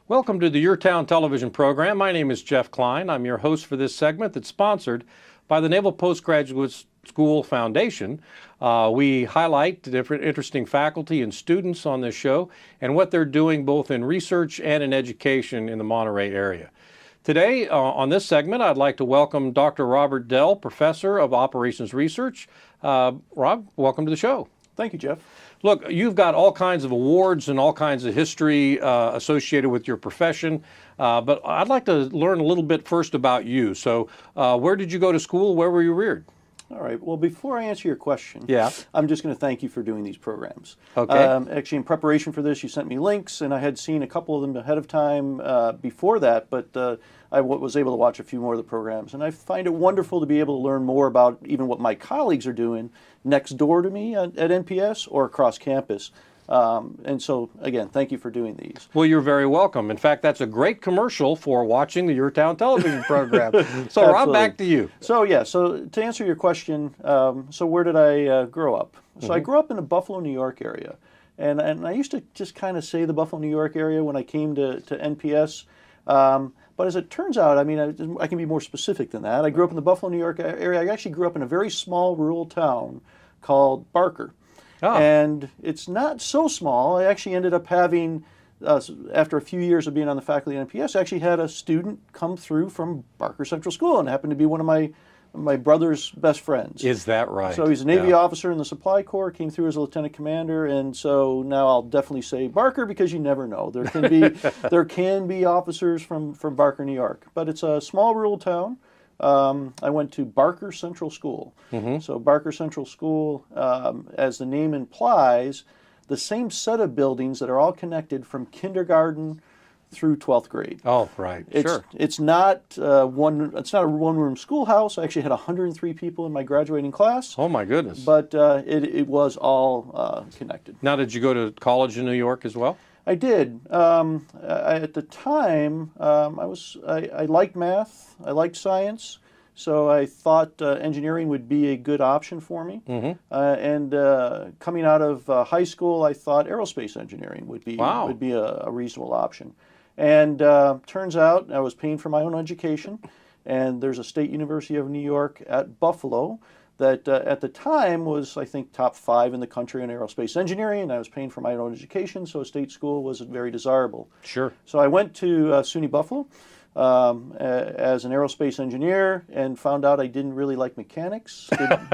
Welcome to the YourTown television program. My name is Jeff Kline. I'm your host for this segment that's sponsored by the Naval Postgraduate School Foundation. We highlight the different interesting faculty and students on this show and what they're doing both in research and in education in the Monterey area. Today, on this segment, I'd like to welcome Dr. Robert Dell, Professor of Operations Research. Rob, welcome to the show. Thank you, Jeff. Look, you've got all kinds of awards and all kinds of history associated with your profession, but I'd like to learn a little bit first about you. So where did you go to school? Where were you reared? All right. Well, before I answer your question, Yeah. I'm just going to thank you for doing these programs. Okay. Actually, in preparation for this, you sent me links, and I had seen a couple of them ahead of time before that, but I was able to watch a few more of the programs. And I find it wonderful to be able to learn more about even what my colleagues are doing next door to me at NPS or across campus. And so, again, thank you for doing these. Well, you're very welcome. In fact, that's a great commercial for watching the YourTown television program. So, Rob, back to you. So, so to answer your question, so where did I grow up? So I grew up in the Buffalo, New York area. And I used to just kind of say the Buffalo, New York area when I came to NPS. But as it turns out, I mean, I can be more specific than that. I grew up in the Buffalo, New York area. I actually grew up in a very small rural town called Barker. Oh. And it's not so small. I actually ended up having, after a few years of being on the faculty at NPS, I actually had a student come through from Barker Central School and happened to be one of my brother's best friends. Is that right? So he's a Navy officer in the Supply Corps, came through as a lieutenant commander, and so now I'll definitely say Barker because you never know. There can be there can be officers from Barker, New York, but it's a small rural town. I went to Barker Central School. So Barker Central School, as the name implies, the same set of buildings that are all connected from kindergarten through 12th grade. Oh, right. Sure. It's not it's not a one-room schoolhouse. I actually had 103 people in my graduating class. Oh, my goodness. But it was all connected. Now, did you go to college in New York as well? I did. At the time, I liked math. I liked science. So I thought engineering would be a good option for me. And coming out of high school, I thought aerospace engineering would be a reasonable option. And turns out I was paying for my own education. And there's a State University of New York at Buffalo that at the time was, I think, top 5 in the country in aerospace engineering, and I was paying for my own education, so a state school was very desirable. Sure. So I went to SUNY Buffalo as an aerospace engineer and found out I didn't really like mechanics.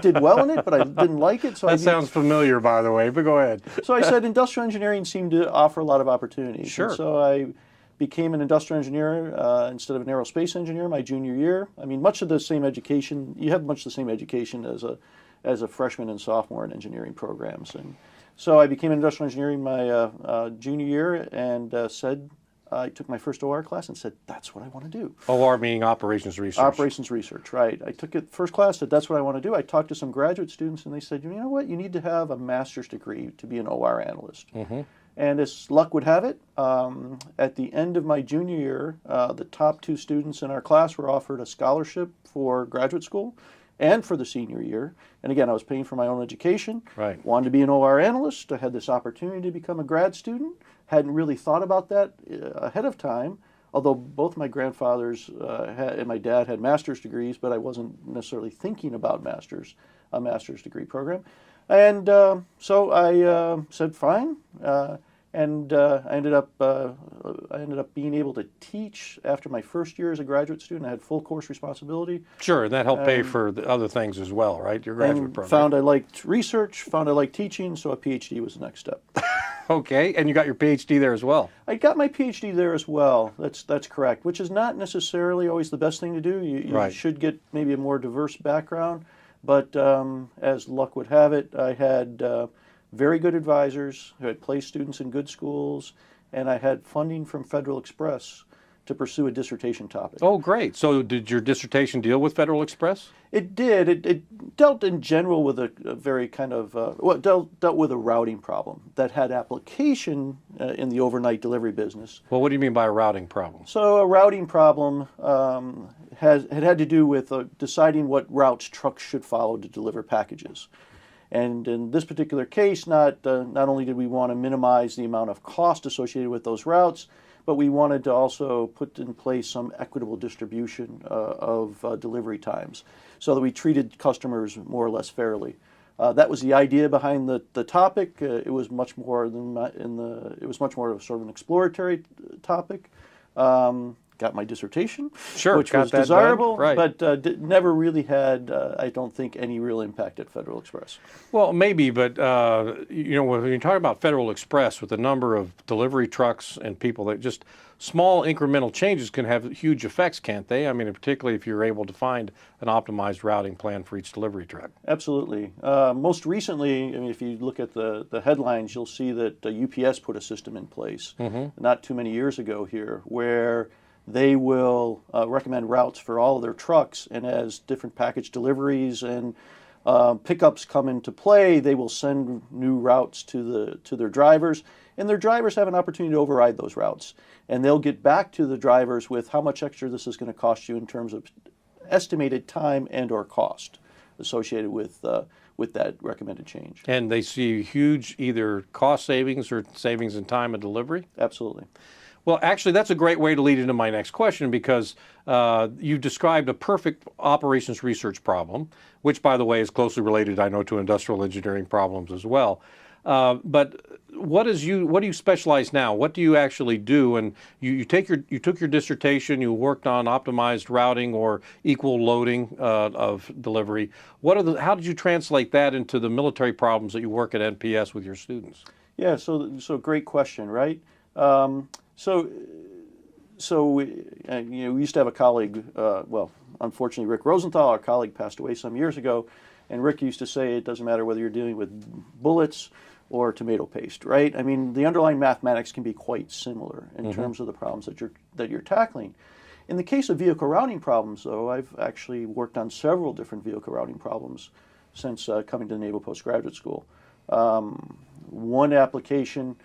Did well in it, but I didn't like it. So that sounds familiar, by the way, but go ahead. So I said industrial engineering seemed to offer a lot of opportunities. Sure. And so I became an industrial engineer instead of an aerospace engineer my junior year. I mean, much of the same education. You have much the same education as a freshman and sophomore in engineering programs. And so I became an industrial engineer in my junior year and I took my first OR class and said, that's what I want to do. OR meaning operations research. Operations research, right. I took it first class, said that's what I want to do. I talked to some graduate students and they said, you know what, you need to have a master's degree to be an OR analyst. And as luck would have it, at the end of my junior year, the top 2 students in our class were offered a scholarship for graduate school and for the senior year. And again, I was paying for my own education. Right. Wanted to be an OR analyst. I had this opportunity to become a grad student. Hadn't really thought about that ahead of time, although both my grandfathers and my dad had master's degrees, but I wasn't necessarily thinking about a master's degree program. And so I said, fine. And I ended up being able to teach after my first year as a graduate student. I had full course responsibility. Sure, and that helped pay for the other things as well, right? Your graduate program. Found I liked research, found I liked teaching, so a PhD was the next step. Okay, and you got your PhD there as well. I got my PhD there as well. That's correct, which is not necessarily always the best thing to do. You should get maybe a more diverse background. But as luck would have it, I had very good advisors who had placed students in good schools, and I had funding from Federal Express to pursue a dissertation topic. Oh, great. So did your dissertation deal with Federal Express? It did. It dealt in general with a very kind of, dealt with a routing problem that had application in the overnight delivery business. Well, what do you mean by a routing problem? So a routing problem had to do with deciding what routes trucks should follow to deliver packages. And in this particular case, not only did we want to minimize the amount of cost associated with those routes, but we wanted to also put in place some equitable distribution of delivery times so that we treated customers more or less fairly. That was the idea behind the topic. It was much more than it was much more of sort of an exploratory topic. Got my dissertation, Sure, which was got that desirable, done. Right. but never really had, I don't think, any real impact at Federal Express. Well, maybe, but you know, when you talk about Federal Express with the number of delivery trucks and people, that just small incremental changes can have huge effects, can't they? I mean, particularly if you're able to find an optimized routing plan for each delivery truck. Absolutely. Most recently, I mean, if you look at the headlines, you'll see that UPS put a system in place not too many years ago here, where they will recommend routes for all of their trucks, and as different package deliveries and pickups come into play, they will send new routes to their drivers, and their drivers have an opportunity to override those routes, and they'll get back to the drivers with how much extra this is going to cost you in terms of estimated time and or cost associated with that recommended change. And they see huge either cost savings or savings in time of delivery? Absolutely. Well, actually, that's a great way to lead into my next question, because you described a perfect operations research problem, which, by the way, is closely related, I know, to industrial engineering problems as well. But what do you specialize now? What do you actually do? And you took your dissertation, you worked on optimized routing or equal loading of delivery. How did you translate that into the military problems that you work at NPS with your students? Yeah, so great question, right? So we used to have a colleague, well, unfortunately, Rick Rosenthal, our colleague, passed away some years ago, and Rick used to say it doesn't matter whether you're dealing with bullets or tomato paste, right? I mean, the underlying mathematics can be quite similar in terms of the problems that you're tackling. In the case of vehicle routing problems, though, I've actually worked on several different vehicle routing problems since coming to the Naval Postgraduate School. One application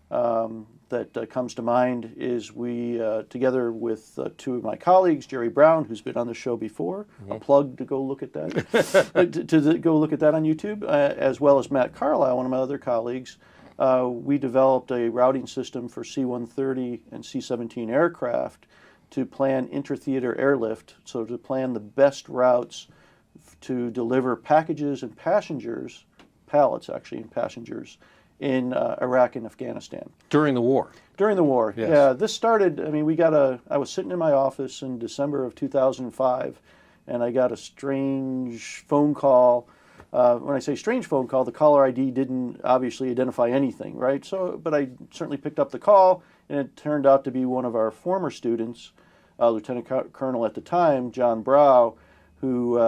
that comes to mind is we, together with two of my colleagues, Jerry Brown, who's been on the show before, a plug to go look at that, to go look at that on YouTube, as well as Matt Carlisle, one of my other colleagues. We developed a routing system for C-130 and C-17 aircraft to plan inter-theater airlift, so to plan the best routes to deliver packages and passengers, pallets actually, and passengers, in Iraq and Afghanistan. During the war? During the war, yes. Yeah. This started, I mean, I was sitting in my office in December of 2005, and I got a strange phone call. When I say strange phone call, the caller ID didn't obviously identify anything, right? But I certainly picked up the call, and it turned out to be one of our former students, Lieutenant Colonel at the time, John Brow, who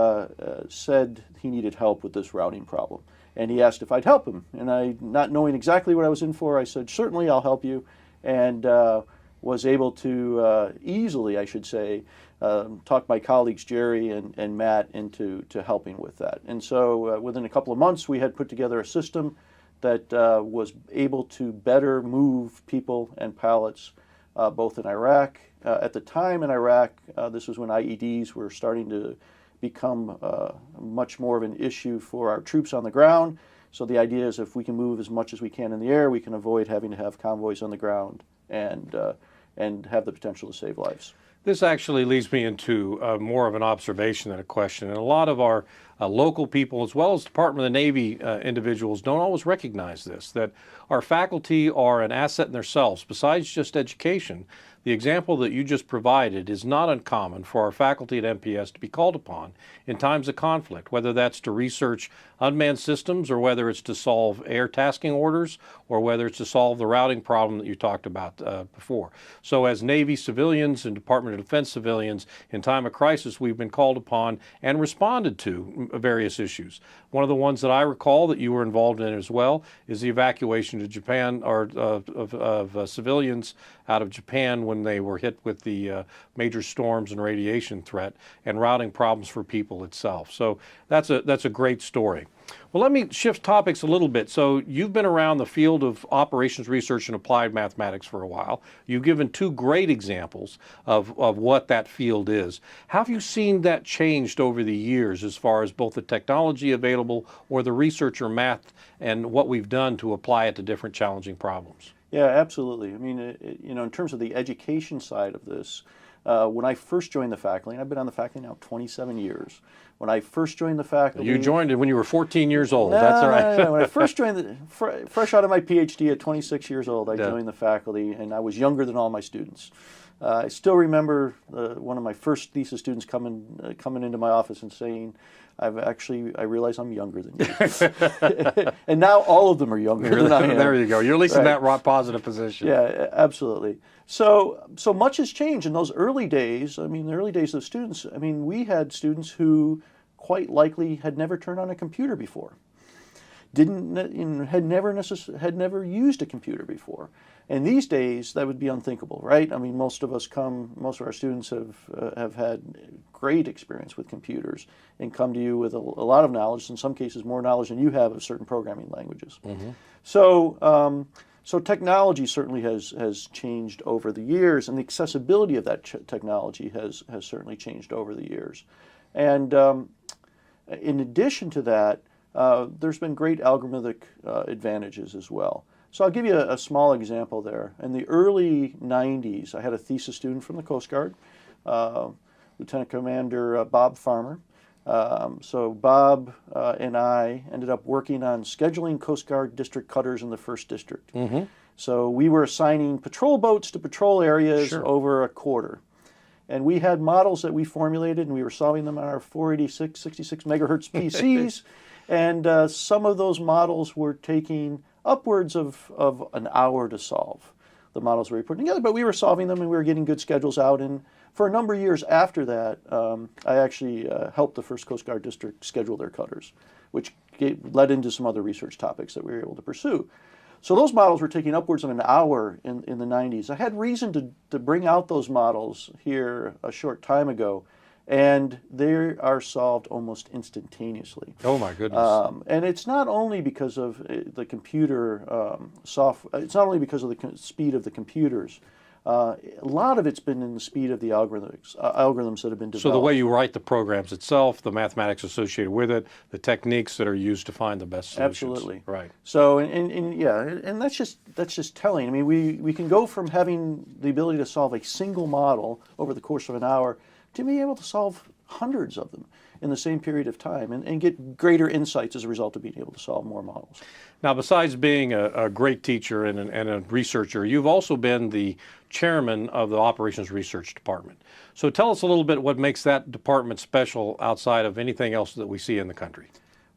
said he needed help with this routing problem. And he asked if I'd help him. And I, not knowing exactly what I was in for, I said, certainly I'll help you. And was able to easily, I should say, talk my colleagues Jerry and Matt into helping with that. And so within a couple of months, we had put together a system that was able to better move people and pallets both in Iraq. At the time in Iraq, this was when IEDs were starting to become much more of an issue for our troops on the ground. So the idea is if we can move as much as we can in the air, we can avoid having to have convoys on the ground and have the potential to save lives. This actually leads me into more of an observation than a question. And a lot of our local people, as well as Department of the Navy individuals, don't always recognize this, that our faculty are an asset in themselves. Besides just education, the example that you just provided is not uncommon for our faculty at NPS to be called upon in times of conflict, whether that's to research unmanned systems or whether it's to solve air tasking orders or whether it's to solve the routing problem that you talked about before. So as Navy civilians and Department of Defense civilians, in time of crisis, we've been called upon and responded to various issues. One of the ones that I recall that you were involved in as well is the evacuation to Japan or of civilians out of Japan when they were hit with the major storms and radiation threat and routing problems for people itself. So that's a great story. Well, let me shift topics a little bit. So you've been around the field of operations research and applied mathematics for a while. You've given two great examples of what that field is. How have you seen that changed over the years as far as both the technology available or the research or math and what we've done to apply it to different challenging problems? Yeah, absolutely. I mean, in terms of the education side of this, when I first joined the faculty, and I've been on the faculty now 27 years. When I first joined the faculty, you joined it when you were 14 years old. No, That's all right. No. When I first joined, fresh out of my PhD at 26 years old, I joined the faculty, and I was younger than all my students. I still remember one of my first thesis students coming into my office and saying, I realize I'm younger than you. And now all of them are younger than I am. There you go. You're at least in that positive position. Yeah, absolutely. So much has changed in those early days. I mean, the early days of students, I mean, we had students who quite likely had never turned on a computer before. Had never used a computer before. And these days, that would be unthinkable, right? I mean, most of our students have had great experience with computers and come to you with a lot of knowledge, in some cases more knowledge than you have of certain programming languages. Mm-hmm. So technology certainly has changed over the years, and the accessibility of that technology has certainly changed over the years. And in addition to that, there's been great algorithmic advantages as well. So I'll give you a small example there. In the early 90s, I had a thesis student from the Coast Guard, Lieutenant Commander Bob Farmer. So Bob and I ended up working on scheduling Coast Guard district cutters in the 1st District. Mm-hmm. So we were assigning patrol boats to patrol areas over a quarter. And we had models that we formulated, and we were solving them on our 486, 66 megahertz PCs. And some of those models were taking upwards of an hour to solve. The models we were putting together, but we were solving them and we were getting good schedules out. And for a number of years after that, I actually helped the 1st Coast Guard District schedule their cutters, which led into some other research topics that we were able to pursue. So those models were taking upwards of an hour in the 90s. I had reason to bring out those models here a short time ago, and they are solved almost instantaneously. Oh my goodness! And it's not only because of the computer software. It's not only because of the speed of the computers. A lot of it's been in the speed of the algorithms that have been developed. So the way you write the programs itself, the mathematics associated with it, the techniques that are used to find the best solutions. Absolutely. Right. So and that's just telling. I mean, we can go from having the ability to solve a single model over the course of an hour to being able to solve hundreds of them in the same period of time and get greater insights as a result of being able to solve more models. Now, besides being a great teacher and a researcher, you've also been the chairman of the Operations Research Department. So tell us a little bit what makes that department special outside of anything else that we see in the country.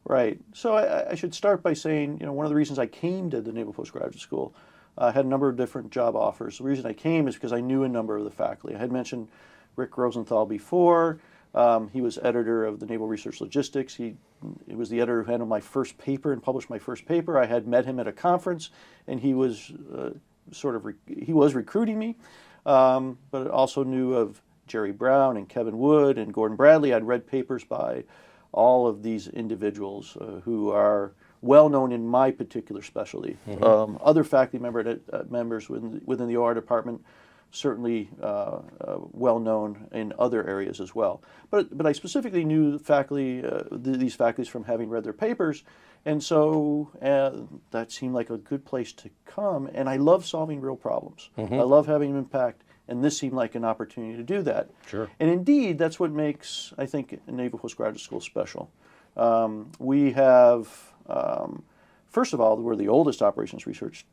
Right. So I should start by saying, one of the reasons I came to the Naval Postgraduate School, I had a number of different job offers. The reason I came is because I knew a number of the faculty. I had mentioned Rick Rosenthal before. He was editor of the Naval Research Logistics. He was the editor who handled my first paper and published my first paper. I had met him at a conference, and he was recruiting me, but also knew of Jerry Brown and Kevin Wood and Gordon Bradley. I'd read papers by all of these individuals who are well known in my particular specialty. Mm-hmm. Other faculty members within the OR department, certainly well known in other areas as well. But I specifically knew these faculties from having read their papers, and so that seemed like a good place to come. And I love solving real problems. Mm-hmm. I love having an impact, and this seemed like an opportunity to do that. Sure. And indeed, that's what makes, I think, Naval Postgraduate School special. We have. First of all, we're the oldest operations research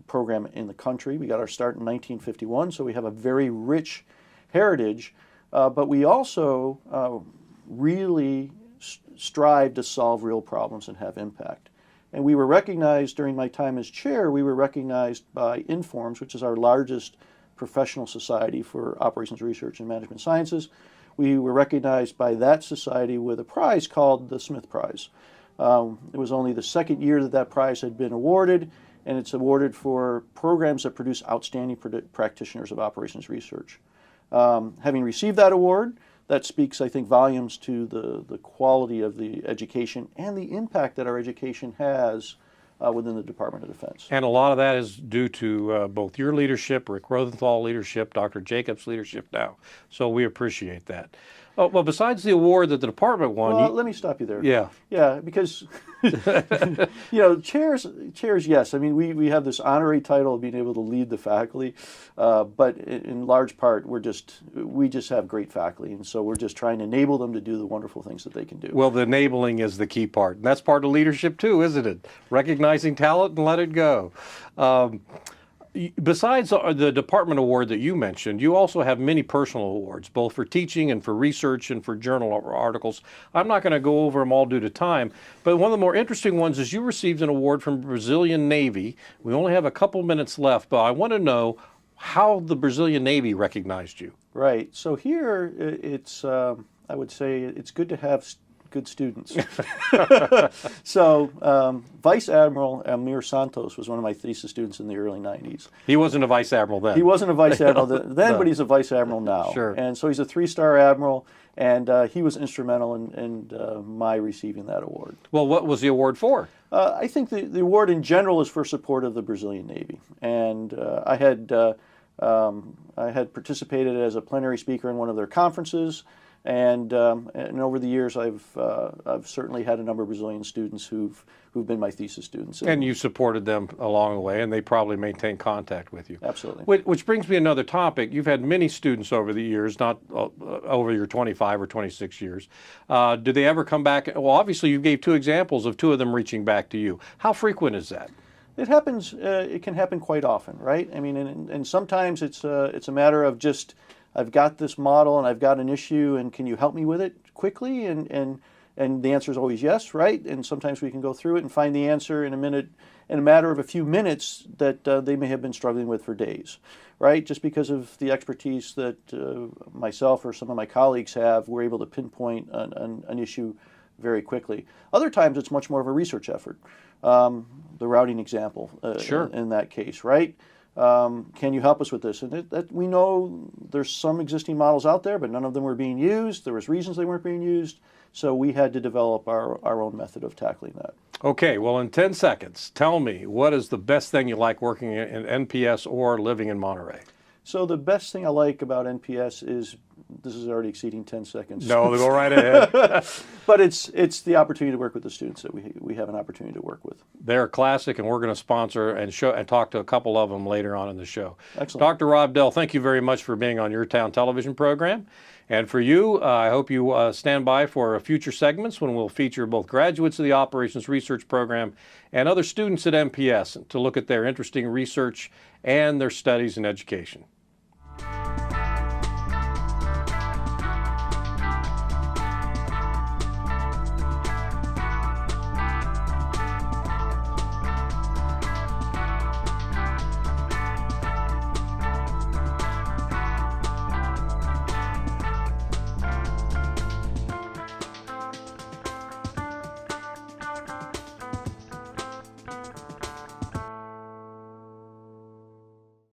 program in the country. We got our start in 1951, so we have a very rich heritage. But we also really strive to solve real problems and have impact. And we were recognized during my time as chair, we were recognized by Informs, which is our largest professional society for operations research and management sciences. We were recognized by that society with a prize called the Smith Prize. It was only the second year that prize had been awarded, and it's awarded for programs that produce outstanding practitioners of operations research. Having received that award, that speaks, I think, volumes to the quality of the education and the impact that our education has within the Department of Defense. And a lot of that is due to both your leadership, Rick Rosenthal leadership, Dr. Jacobs' leadership now. So we appreciate that. Oh, well, besides the award that the department won, Well, let me stop you there. Yeah. Yeah, because chairs. Yes, I mean we have this honorary title of being able to lead the faculty, but in large part we just have great faculty, and so we're just trying to enable them to do the wonderful things that they can do. Well, the enabling is the key part, and that's part of leadership too, isn't it? Recognizing talent and let it go. Besides the department award that you mentioned, you also have many personal awards, both for teaching and for research and for journal articles. I'm not going to go over them all due to time, but one of the more interesting ones is you received an award from the Brazilian Navy. We only have a couple minutes left, but I want to know how the Brazilian Navy recognized you. Right. So here it's, I would say it's good to have good students. So Vice Admiral Amir Santos was one of my thesis students in the early 90s. He wasn't a vice admiral then. He wasn't a vice admiral then, but he's a vice admiral now. Sure. And so he's a 3-star admiral, and he was instrumental in my receiving that award. Well, what was the award for? I think the award in general is for support of the Brazilian Navy. And I had participated as a plenary speaker in one of their conferences. And over the years, I've certainly had a number of Brazilian students who've been my thesis students. And you supported them along the way, and they probably maintain contact with you. Absolutely. Which brings me to another topic. You've had many students over the years, not over your 25 or 26 years. Do they ever come back? Well, obviously, you gave 2 examples of 2 of them reaching back to you. How frequent is that? It happens. It can happen quite often, right? I mean, and sometimes it's a matter of just, I've got this model and I've got an issue, and can you help me with it quickly? And the answer is always yes, right? And sometimes we can go through it and find the answer in a matter of a few minutes that they may have been struggling with for days, right? Just because of the expertise that myself or some of my colleagues have, we're able to pinpoint an issue very quickly. Other times it's much more of a research effort. The routing example Sure. in that case, right? Can you help us with this? And we know there's some existing models out there, but none of them were being used. There was reasons they weren't being used, so we had to develop our own method of tackling that. Okay, well, in 10 seconds, tell me, what is the best thing you like working in NPS or living in Monterey? So the best thing I like about NPS is, this is already exceeding 10 seconds. No, go right ahead. But it's the opportunity to work with the students that we have an opportunity to work with. They're classic, and we're going to sponsor and talk to a couple of them later on in the show. Excellent. Dr. Rob Dell, thank you very much for being on YourTown television program. And for you, I hope you stand by for future segments when we'll feature both graduates of the Operations Research Program and other students at NPS to look at their interesting research and their studies and education.